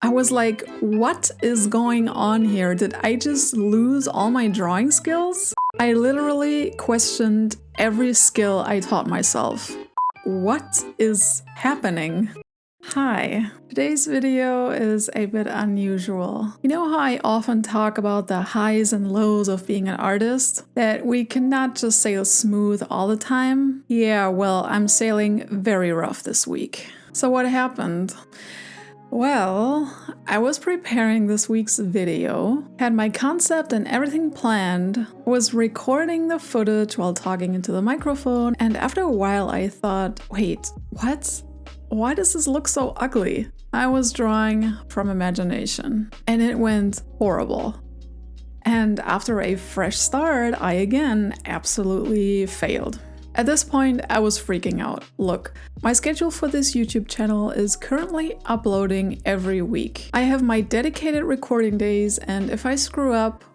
I was like, what is going on here? Did I just lose all my drawing skills? I literally questioned every skill I taught myself. What is happening? Hi, today's video is a bit unusual. You know how I often talk about the highs and lows of being an artist? That we cannot just sail smooth all the time? Yeah, well, I'm sailing very rough this week. So what happened? Well, I was preparing this week's video, had my concept and everything planned, was recording the footage while talking into the microphone, and after a while I thought, wait, what? Why does this look so ugly? I was drawing from imagination, and it went horrible. And after a fresh start, I again absolutely failed. At this point, I was freaking out. Look, my schedule for this YouTube channel is currently uploading every week. I have my dedicated recording days, and if I screw up,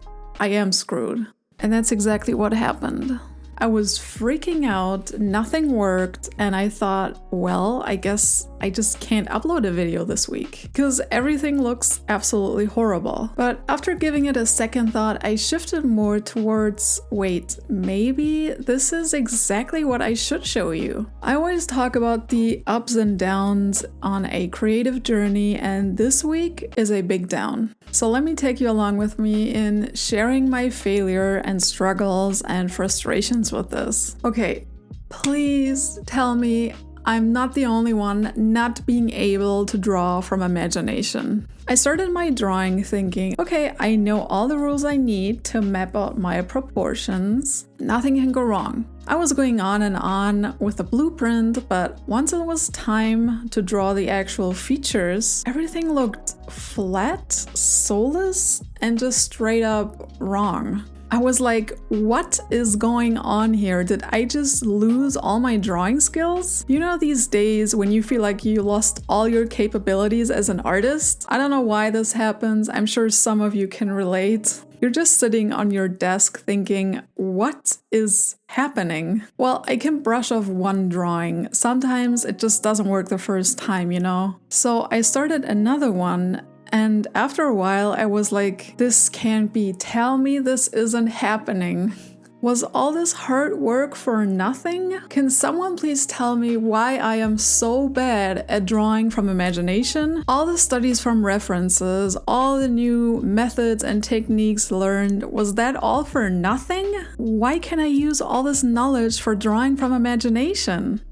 I am screwed. And that's exactly what happened. I was freaking out, nothing worked, and I thought, well, I guess I just can't upload a video this week because everything looks absolutely horrible. But after giving it a second thought, I shifted more towards, wait, maybe this is exactly what I should show you. I always talk about the ups and downs on a creative journey, and this week is a big down. So let me take you along with me in sharing my failure and struggles and frustrations with this. Okay, please tell me I'm not the only one not being able to draw from imagination. I started my drawing thinking, okay, I know all the rules I need to map out my proportions. Nothing can go wrong. I was going on and on with the blueprint, but once it was time to draw the actual features, everything looked flat, soulless, and just straight up wrong. I was like, what is going on here? Did I just lose all my drawing skills? You know these days when you feel like you lost all your capabilities as an artist? I don't know why this happens. I'm sure some of you can relate. You're just sitting on your desk thinking, what is happening? Well, I can brush off one drawing. Sometimes it just doesn't work the first time, you know? So I started another one. And after a while, I was like, this can't be. Tell me this isn't happening. Was all this hard work for nothing? Can someone please tell me why I am so bad at drawing from imagination? All the studies from references, all the new methods and techniques learned, was that all for nothing? Why can't I use all this knowledge for drawing from imagination?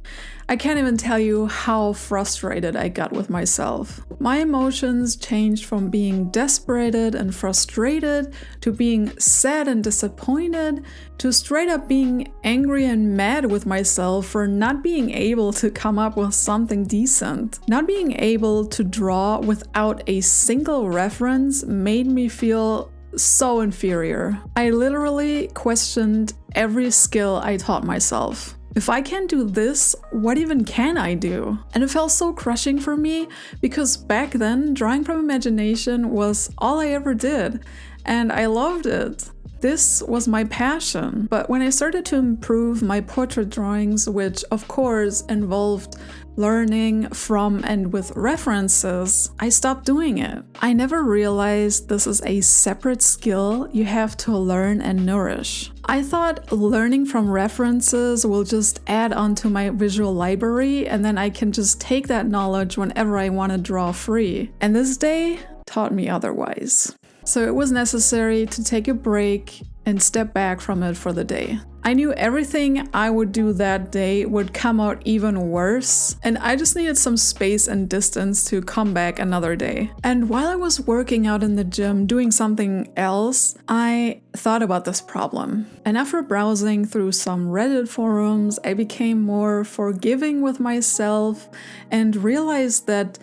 I can't even tell you how frustrated I got with myself. My emotions changed from being desperated and frustrated to being sad and disappointed to straight up being angry and mad with myself for not being able to come up with something decent. Not being able to draw without a single reference made me feel so inferior. I literally questioned every skill I taught myself. If I can't do this, what even can I do? And it felt so crushing for me because back then, drawing from imagination was all I ever did, and I loved it. This was my passion. But when I started to improve my portrait drawings, which of course involved learning from and with references, I stopped doing it. I never realized this is a separate skill you have to learn and nourish. I thought learning from references will just add onto my visual library and then I can just take that knowledge whenever I want to draw free. And this day taught me otherwise. So it was necessary to take a break and step back from it for the day. I knew everything I would do that day would come out even worse, and I just needed some space and distance to come back another day. And while I was working out in the gym doing something else, I thought about this problem. And after browsing through some Reddit forums, I became more forgiving with myself and realized that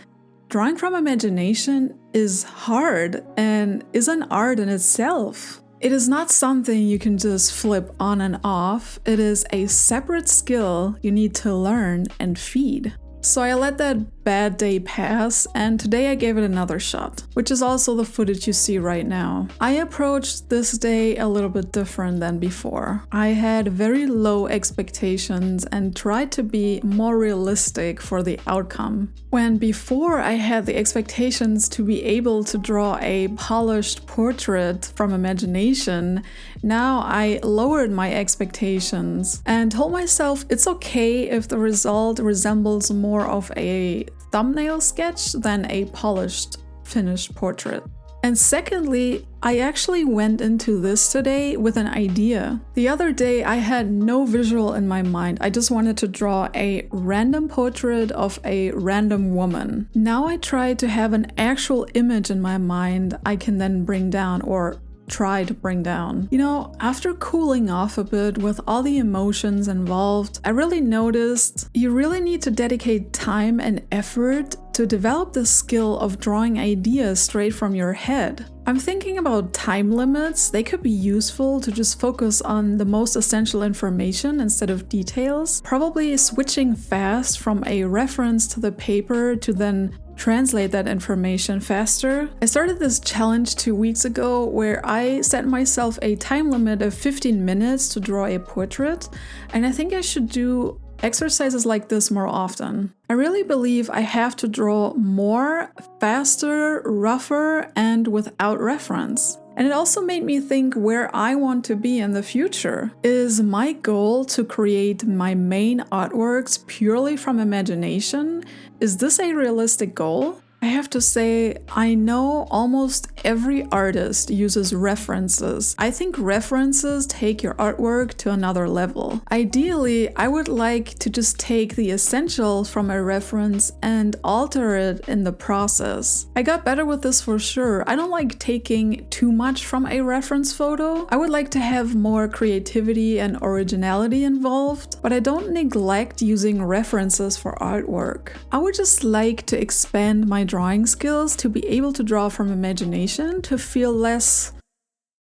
drawing from imagination is hard and is an art in itself. It is not something you can just flip on and off. It is a separate skill you need to learn and feed. So I let that bad day pass, and today I gave it another shot, which is also the footage you see right now. I approached this day a little bit different than before. I had very low expectations and tried to be more realistic for the outcome. When before I had the expectations to be able to draw a polished portrait from imagination, now I lowered my expectations and told myself it's okay if the result resembles more of a thumbnail sketch than a polished, finished portrait. And secondly, I actually went into this today with an idea. The other day I had no visual in my mind. I just wanted to draw a random portrait of a random woman. Now I try to have an actual image in my mind I can then bring down, or try to bring down. You know, after cooling off a bit with all the emotions involved, I really noticed you really need to dedicate time and effort to develop the skill of drawing ideas straight from your head. I'm thinking about time limits. They could be useful to just focus on the most essential information instead of details. Probably switching fast from a reference to the paper to then translate that information faster. I started this challenge 2 weeks ago where I set myself a time limit of 15 minutes to draw a portrait, and I think I should do exercises like this more often. I really believe I have to draw more, faster, rougher, and without reference. And it also made me think where I want to be in the future. Is my goal to create my main artworks purely from imagination? Is this a realistic goal? I have to say, I know almost every artist uses references. I think references take your artwork to another level. Ideally, I would like to just take the essentials from a reference and alter it in the process. I got better with this for sure. I don't like taking too much from a reference photo. I would like to have more creativity and originality involved, but I don't neglect using references for artwork. I would just like to expand my drawing skills to be able to draw from imagination, to feel less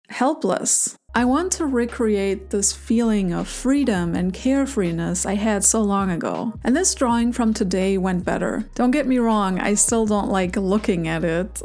helpless. I want to recreate this feeling of freedom and carefreeness I had so long ago. And this drawing from today went better. Don't get me wrong, I still don't like looking at it.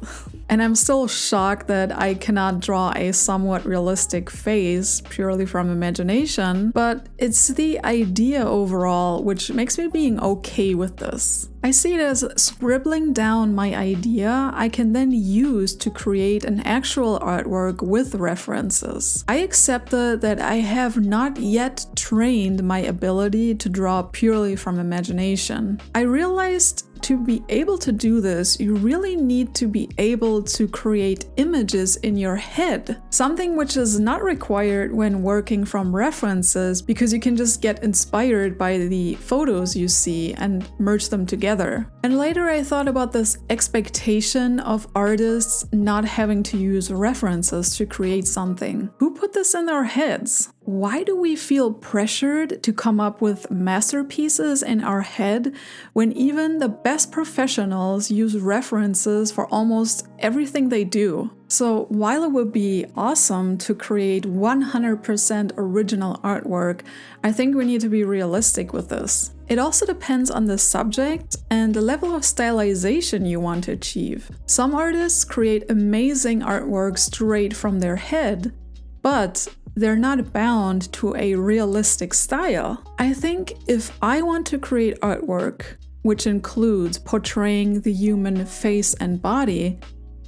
And I'm still shocked that I cannot draw a somewhat realistic face purely from imagination, but it's the idea overall which makes me being okay with this. I see it as scribbling down my idea I can then use to create an actual artwork with references. I accepted that I have not yet trained my ability to draw purely from imagination. I realized to be able to do this, you really need to be able to create images in your head, something which is not required when working from references because you can just get inspired by the photos you see and merge them together. And later I thought about this expectation of artists not having to use references to create something. Who put this in our heads? Why do we feel pressured to come up with masterpieces in our head when even the best professionals use references for almost everything they do? So while it would be awesome to create 100% original artwork, I think we need to be realistic with this. It also depends on the subject and the level of stylization you want to achieve. Some artists create amazing artwork straight from their head, but they're not bound to a realistic style. I think if I want to create artwork, which includes portraying the human face and body,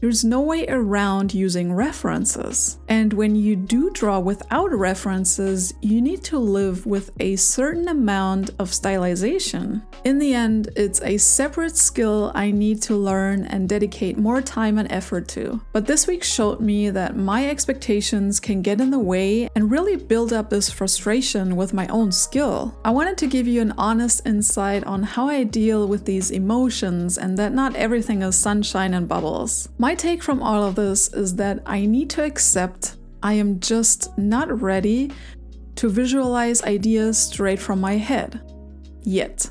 there's no way around using references. And when you do draw without references, you need to live with a certain amount of stylization. In the end, it's a separate skill I need to learn and dedicate more time and effort to. But this week showed me that my expectations can get in the way and really build up this frustration with my own skill. I wanted to give you an honest insight on how I deal with these emotions and that not everything is sunshine and bubbles. My take from all of this is that I need to accept I am just not ready to visualize ideas straight from my head. Yet.